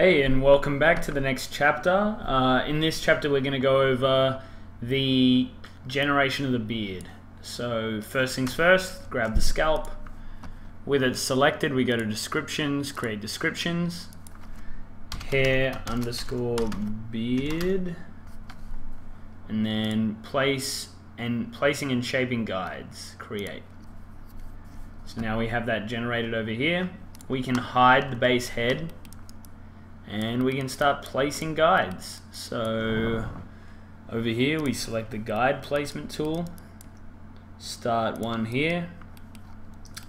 Hey, and welcome back to the next chapter. In this chapter we're going to go over the generation of the beard. So first things first, grab the scalp. With it selected, we go to descriptions, create descriptions, hair underscore beard, and then placing and shaping guides, create. So now we have that generated over here. We can hide the base head and we can start placing guides. So over here we select the guide placement tool, start one here,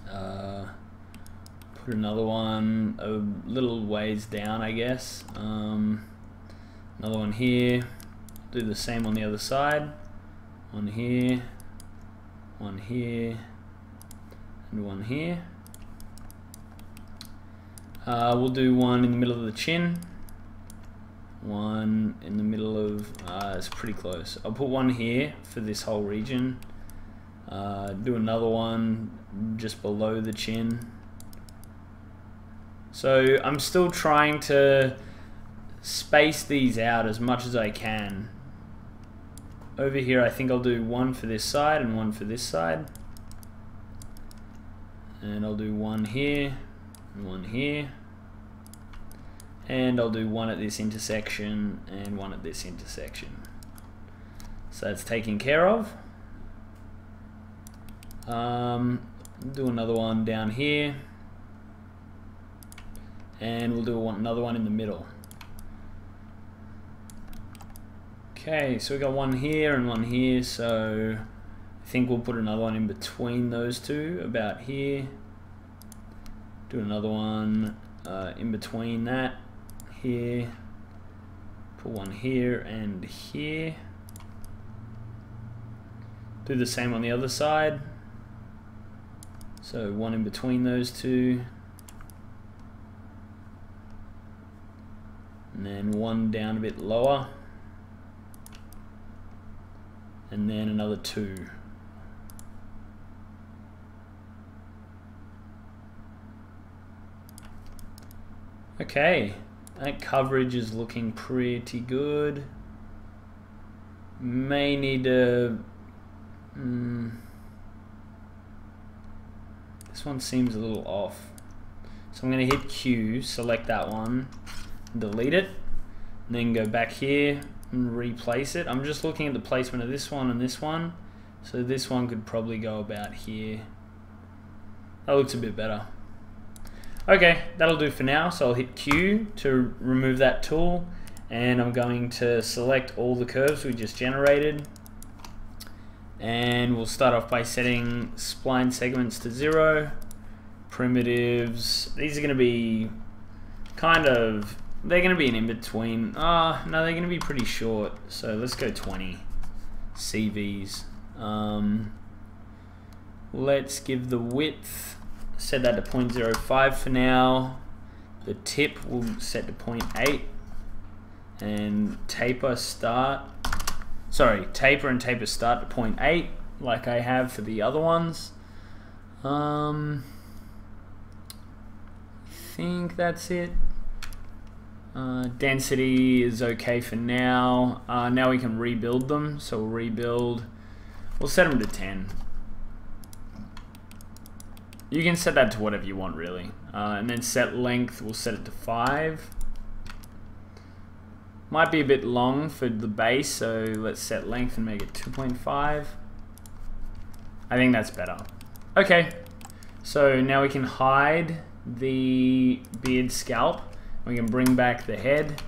put another one a little ways down, I guess, another one here, do the same on the other side, one here, and one here. We'll do one in the middle of the chin, one in the middle of, it's pretty close. I'll put one here for this whole region, do another one just below the chin. So I'm still trying to space these out as much as I can. Over here I think I'll do one for this side and one for this side. And I'll do one here and one here. And I'll do one at this intersection and one at this intersection. So that's taken care of. Do another one down here. And we'll do another one in the middle. Okay, so we got one here and one here, so I think we'll put another one in between those two, about here. Do another one in between that, here. Put one here and here. Do the same on the other side. So one in between those two. And then one down a bit lower. And then another two. Okay, that coverage is looking pretty good. May need to... this one seems a little off. So I'm going to hit Q, select that one, delete it, and then go back here and replace it. I'm just looking at the placement of this one and this one. So this one could probably go about here. That looks a bit better. Okay, that'll do for now. So I'll hit Q to remove that tool, and I'm going to select all the curves we just generated. And we'll start off by setting spline segments to 0. Primitives, these are going to be kind of, they're going to be an in-between. No, they're going to be pretty short. So let's go 20 CVs. Let's give the width, set that to 0.05 for now. The tip we'll set to 0.8. And taper and taper start to 0.8 like I have for the other ones. I think that's it. Density is okay for now. Now we can rebuild them. So we'll rebuild. We'll set them to 10. You can set that to whatever you want, really. And then set length, we'll set it to 5. Might be a bit long for the base, so let's set length and make it 2.5. I think that's better. Okay, so now we can hide the beard scalp. We can bring back the head.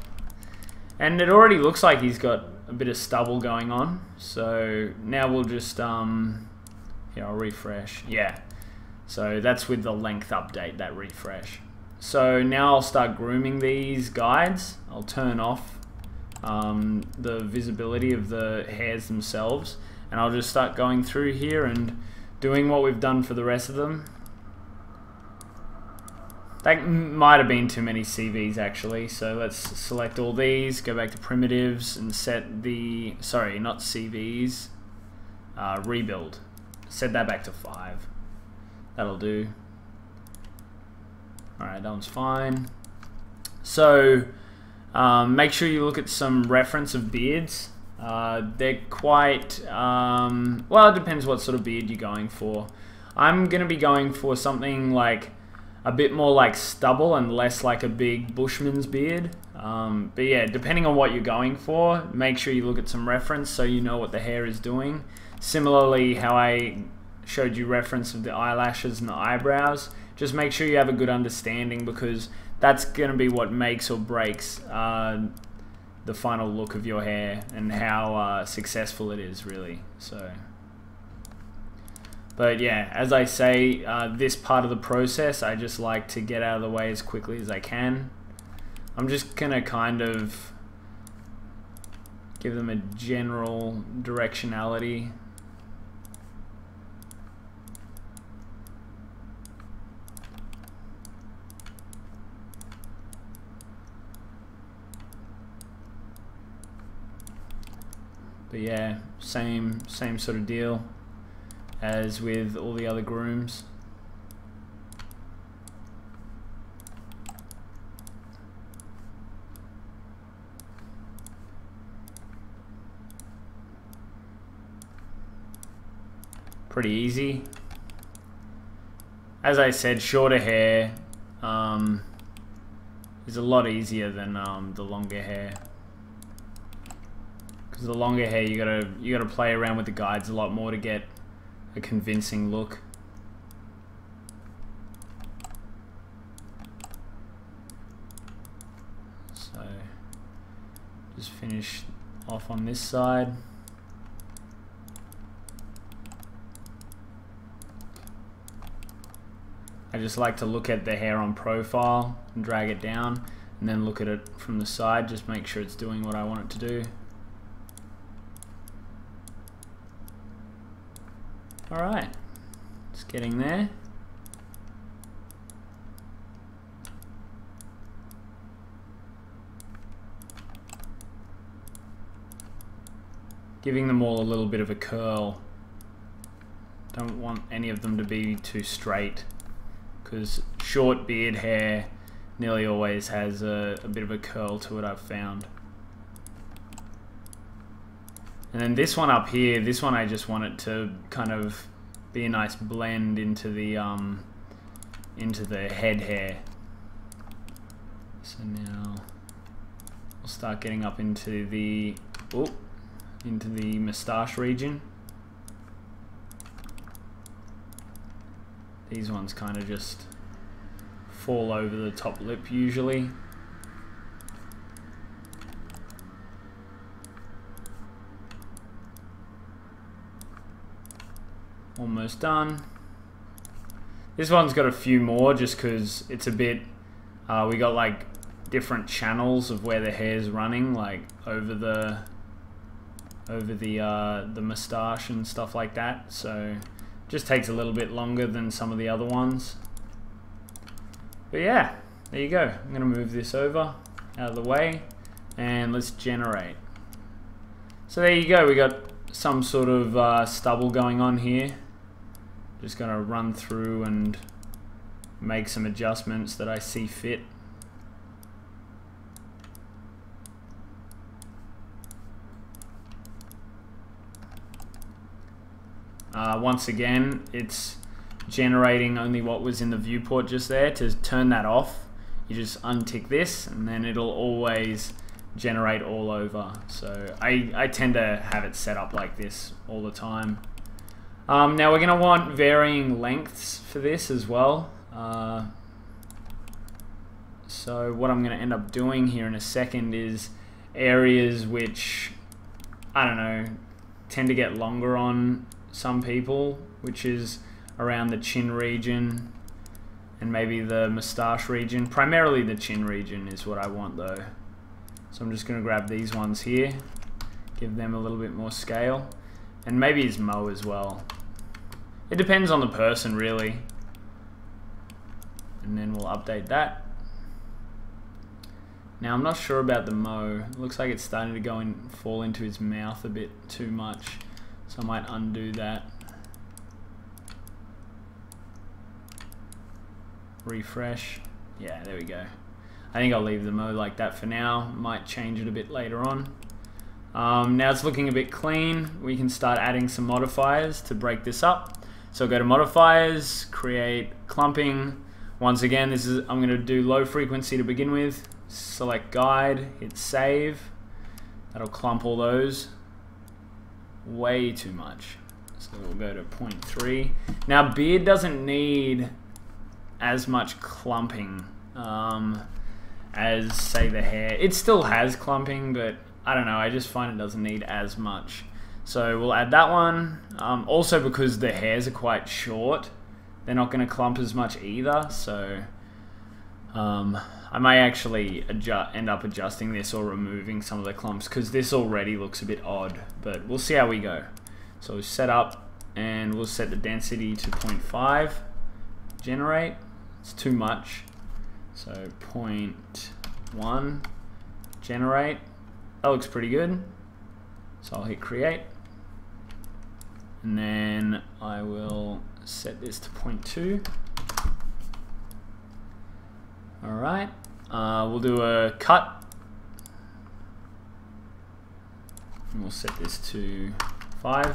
And it already looks like he's got a bit of stubble going on. So now we'll just, here, I'll refresh. Yeah. So that's with the length update, that refresh. So now I'll start grooming these guides. I'll turn off the visibility of the hairs themselves, and I'll just start going through here and doing what we've done for the rest of them. That might have been too many CVs actually, so let's select all these, go back to primitives and set the, sorry, not CVs, rebuild. Set that back to 5. That'll do. Alright, that one's fine. So make sure you look at some reference of beards. They're quite, well, it depends what sort of beard you're going for. I'm going to be going for something like a bit more like stubble and less like a big bushman's beard. But yeah, depending on what you're going for, make sure you look at some reference so you know what the hair is doing. Similarly, how I showed you reference of the eyelashes and the eyebrows, just make sure you have a good understanding, because that's going to be what makes or breaks the final look of your hair and how successful it is, really. So, but yeah, as I say, this part of the process I just like to get out of the way as quickly as I can. I'm just gonna kind of give them a general directionality. But yeah, same sort of deal as with all the other grooms. Pretty easy. As I said, shorter hair is a lot easier than the longer hair. Because the longer hair, you gotta play around with the guides a lot more to get a convincing look. So just finish off on this side. I just like to look at the hair on profile and drag it down, and then look at it from the side, just make sure it's doing what I want it to do. Alright, it's getting there. Giving them all a little bit of a curl. Don't want any of them to be too straight, because short beard hair nearly always has a bit of a curl to it, I've found. And then this one up here, this one I just want it to kind of be a nice blend into the head hair. So now we'll start getting up into the moustache region. These ones kind of just fall over the top lip usually. Almost done. This one's got a few more just because it's a bit, we got like different channels of where the hair's running, like over the moustache and stuff like that. So just takes a little bit longer than some of the other ones. But yeah, there you go. I'm gonna move this over out of the way and let's generate. So there you go, we got some sort of stubble going on here. Just gonna run through and make some adjustments that I see fit. Once again, it's generating only what was in the viewport just there. To turn that off, you just untick this and then it'll always generate all over. So I tend to have it set up like this all the time. Now we're going to want varying lengths for this as well. So what I'm going to end up doing here in a second is areas which, I don't know, tend to get longer on some people, which is around the chin region and maybe the moustache region. Primarily the chin region is what I want though. So I'm just going to grab these ones here, give them a little bit more scale, and maybe his mo as well. It depends on the person really. And then we'll update that. Now I'm not sure about the mo. It looks like it's starting to go and fall into his mouth a bit too much. So I might undo that. Refresh. Yeah, there we go. I think I'll leave the mode like that for now. Might change it a bit later on. Now it's looking a bit clean. We can start adding some modifiers to break this up. So go to modifiers, create clumping. Once again, I'm going to do low frequency to begin with. Select guide, hit save. That'll clump all those. Way too much. So we'll go to 0.3. Now beard doesn't need as much clumping as say the hair. It still has clumping, but I don't know, I just find it doesn't need as much. So we'll add that one. Also because the hairs are quite short, they're not going to clump as much either. So I may actually end up adjusting this or removing some of the clumps because this already looks a bit odd, but we'll see how we go. So we'll set up and we'll set the density to 0.5. Generate. It's too much. So 0.1. Generate. That looks pretty good. So I'll hit create. And then I will set this to 0.2. Alright. We'll do a cut. And we'll set this to 5.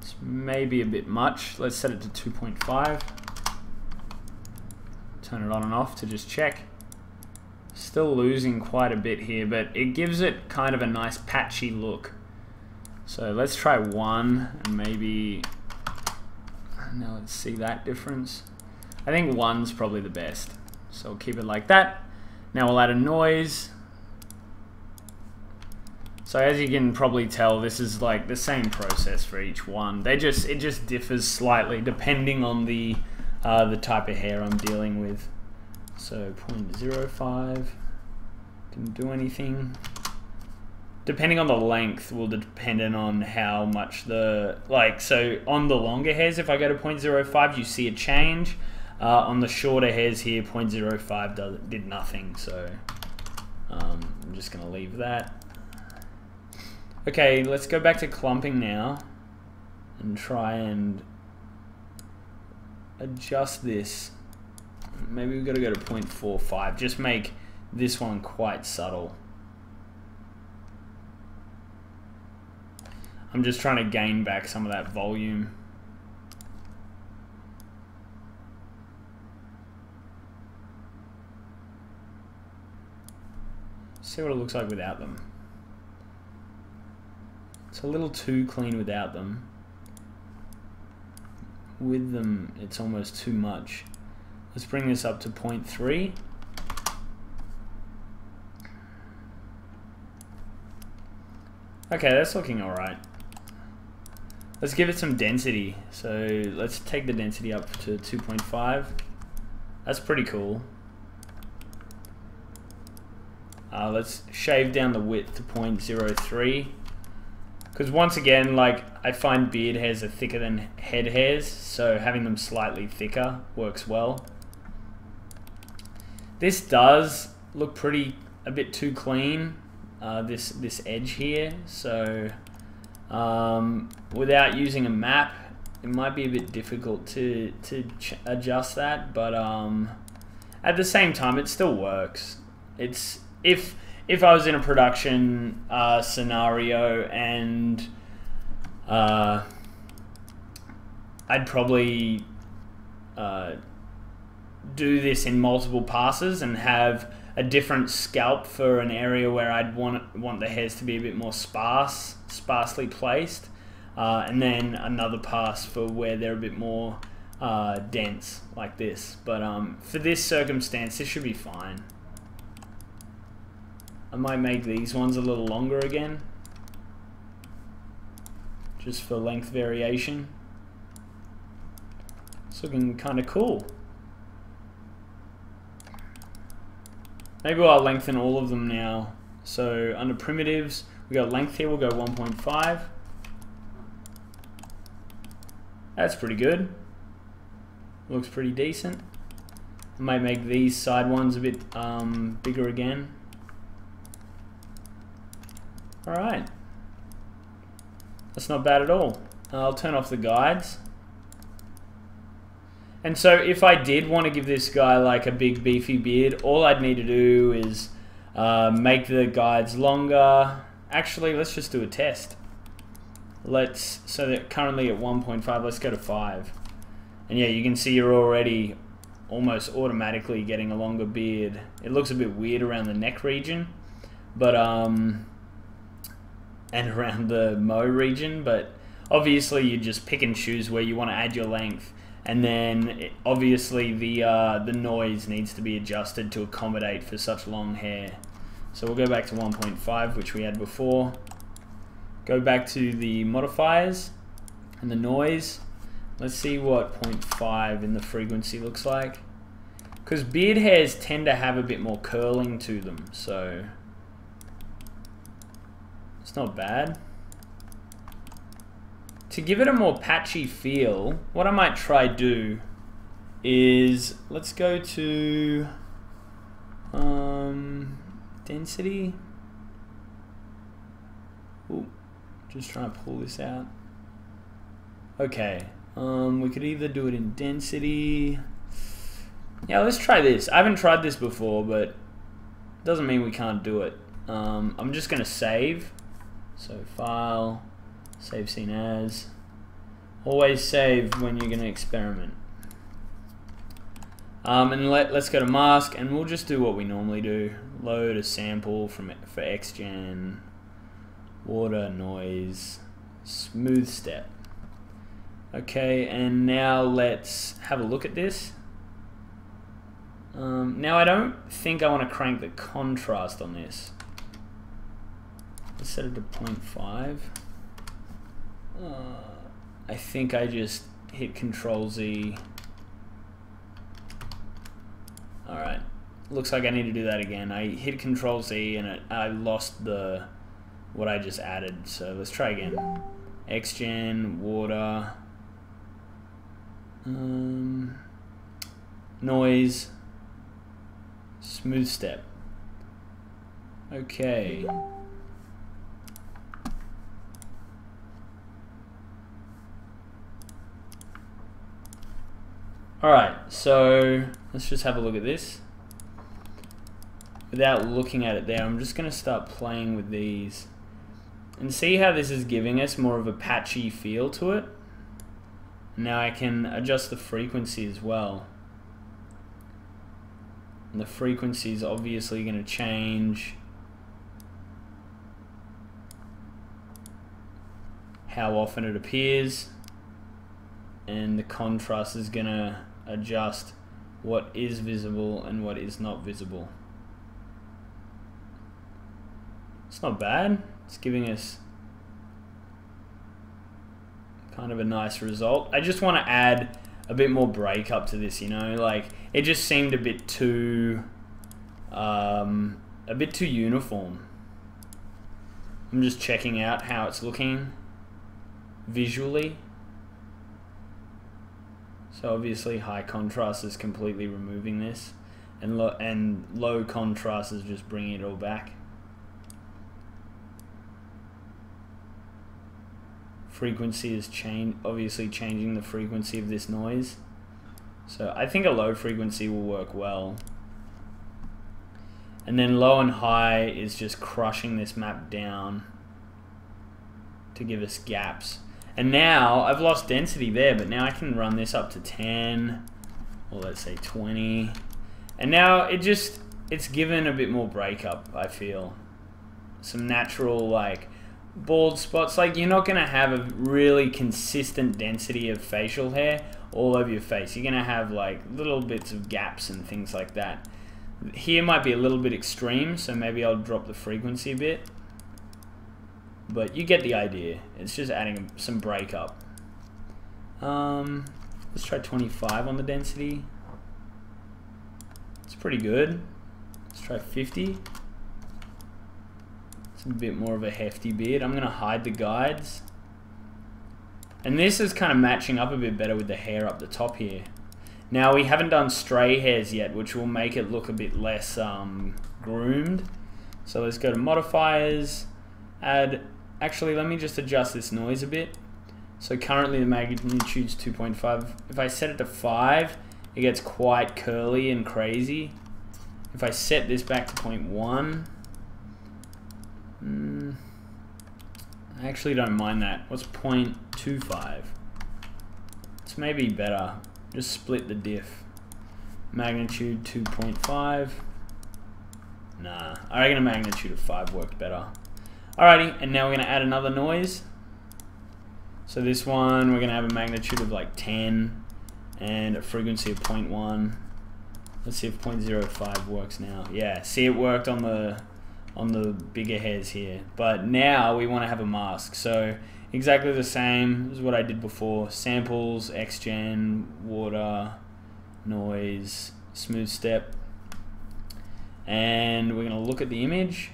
It's maybe a bit much. Let's set it to 2.5. Turn it on and off to just check. Still losing quite a bit here, but it gives it kind of a nice patchy look. So let's try 1 and maybe... Now let's see that difference. I think 1's probably the best. So we'll keep it like that. Now we'll add a noise. So as you can probably tell, this is like the same process for each one. It just differs slightly depending on the type of hair I'm dealing with. So 0.05 didn't do anything. Depending on the length will depend on how much so on the longer hairs, if I go to 0.05, you see a change. On the shorter hairs here, 0.05 did nothing. So I'm just gonna leave that. Okay, let's go back to clumping now and try and adjust this. Maybe we've got to go to 0.45. Just make this one quite subtle. I'm just trying to gain back some of that volume. See what it looks like without them. It's a little too clean without them. With them, it's almost too much. Let's bring this up to 0.3. Okay, that's looking alright. Let's give it some density. So let's take the density up to 2.5. That's pretty cool. Let's shave down the width to 0.03. Because once again, like, I find beard hairs are thicker than head hairs, so having them slightly thicker works well. This does look a bit too clean, this edge here, so without using a map, it might be a bit difficult to adjust that, but at the same time, it still works. It's if I was in a production scenario and I'd probably do this in multiple passes and have a different scalp for an area where I'd want the hairs to be a bit more sparsely placed, and then another pass for where they're a bit more dense like this. But for this circumstance, this should be fine. I might make these ones a little longer again, just for length variation. It's looking kind of cool. Maybe I'll lengthen all of them now. So under primitives, we got length here, we'll go 1.5. That's pretty good. Looks pretty decent. I might make these side ones a bit bigger again. Alright. That's not bad at all. I'll turn off the guides. And so if I did want to give this guy like a big beefy beard, all I'd need to do is make the guides longer. Actually, let's just do a test. So that currently at 1.5, let's go to 5. And yeah, you can see you're already almost automatically getting a longer beard. It looks a bit weird around the neck region, but and around the mo region, but obviously you just pick and choose where you want to add your length, and then obviously the noise needs to be adjusted to accommodate for such long hair. So we'll go back to 1.5, which we had before. Go back to the modifiers and the noise. Let's see what 0.5 in the frequency looks like. Because beard hairs tend to have a bit more curling to them, so it's not bad. To give it a more patchy feel, what I might try do is, let's go to density. Ooh, just trying to pull this out. Okay, we could either do it in density. Yeah, let's try this. I haven't tried this before, but doesn't mean we can't do it. I'm just gonna save. So file, save scene as. Always save when you're gonna experiment. And let's go to mask, and we'll just do what we normally do. Load a sample for XGen, water, noise, smooth step. Okay, and now let's have a look at this. Now I don't think I want to crank the contrast on this. Let's set it to 0.5. I think I just hit Control Z. Alright, looks like I need to do that again. I hit Control Z and I lost what I just added, so let's try again. XGen, water, noise, smooth step. Okay. Alright, so let's just have a look at this. Without looking at it there, I'm just going to start playing with these and see how this is giving us more of a patchy feel to it. Now I can adjust the frequency as well. And the frequency is obviously going to change how often it appears, and the contrast is going to adjust what is visible and what is not visible. It's not bad. It's giving us kind of a nice result. I just want to add a bit more breakup to this, you know, like it just seemed a bit too uniform. I'm just checking out how it's looking visually. So obviously high contrast is completely removing this, and low contrast is just bringing it all back. Frequency is obviously changing the frequency of this noise. So I think a low frequency will work well. And then low and high is just crushing this map down to give us gaps. And now I've lost density there, but now I can run this up to 10, or let's say 20. And now it's given a bit more breakup, I feel. Some natural like bald spots. Like you're not gonna have a really consistent density of facial hair all over your face. You're gonna have like little bits of gaps and things like that. Here might be a little bit extreme, so maybe I'll drop the frequency a bit. But you get the idea. It's just adding some breakup. Let's try 25 on the density. It's pretty good. Let's try 50. It's a bit more of a hefty beard. I'm gonna hide the guides. And this is kind of matching up a bit better with the hair up the top here. Now we haven't done stray hairs yet, which will make it look a bit less groomed. So let's go to modifiers, add. Actually, let me just adjust this noise a bit. So currently the magnitude's 2.5. If I set it to 5, it gets quite curly and crazy. If I set this back to 0.1, I actually don't mind that. What's 0.25? It's maybe better. Just split the diff. Magnitude 2.5. Nah, I reckon a magnitude of 5 worked better. Alrighty, and now we're going to add another noise. So this one, we're going to have a magnitude of like 10 and a frequency of 0.1. Let's see if 0.05 works now. Yeah, see, it worked on the bigger hairs here. But now we want to have a mask. So exactly the same as what I did before. Samples, XGen, water, noise, smooth step. And we're going to look at the image,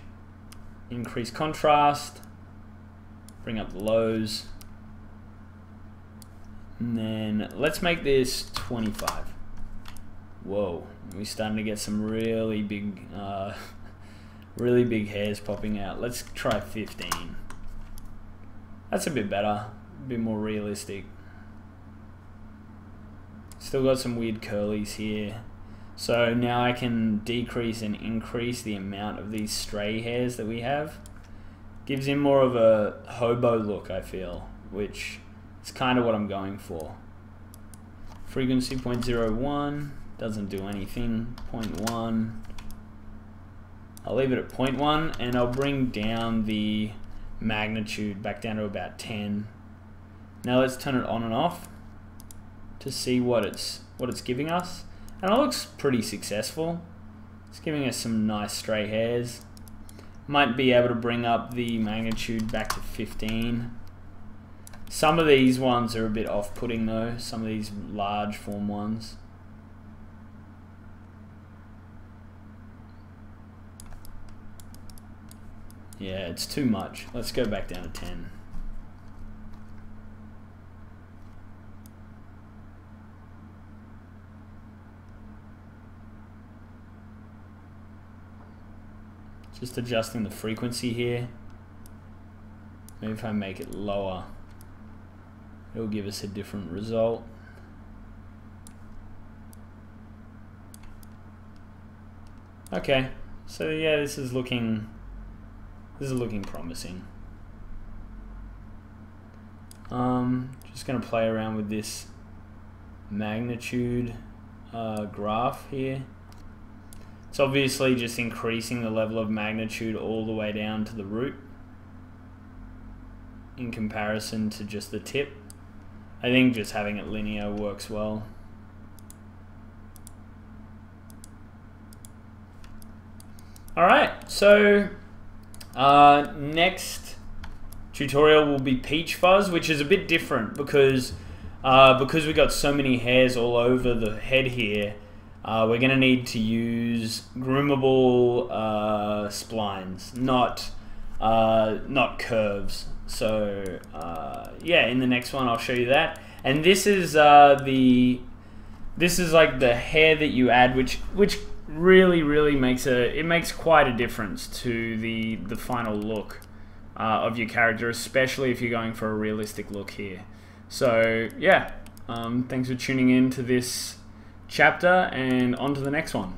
increase contrast, bring up the lows. And then let's make this 25. Whoa, we're starting to get some really big hairs popping out. Let's try 15. That's a bit better, a bit more realistic. Still got some weird curlies here. So now I can decrease and increase the amount of these stray hairs that we have. Gives him more of a hobo look, I feel, which is kind of what I'm going for. Frequency 0.01, doesn't do anything. 0.1. I'll leave it at 0.1 and I'll bring down the magnitude back down to about 10. Now let's turn it on and off to see what it's giving us. And it looks pretty successful. It's giving us some nice stray hairs. Might be able to bring up the magnitude back to 15. Some of these ones are a bit off-putting though, some of these large form ones. Yeah, it's too much. Let's go back down to 10. Just adjusting the frequency here. Maybe if I make it lower, it'll give us a different result. Okay, so yeah, this is looking promising. Just gonna play around with this magnitude graph here. It's obviously just increasing the level of magnitude all the way down to the root in comparison to just the tip. I think just having it linear works well. Alright, so next tutorial will be Peach Fuzz, which is a bit different because we got so many hairs all over the head here. We're going to need to use groomable splines, not curves. So yeah, in the next one I'll show you that. And this is like the hair that you add, which really makes quite a difference to the final look of your character, especially if you're going for a realistic look here. So yeah, thanks for tuning in to this chapter, and on to the next one.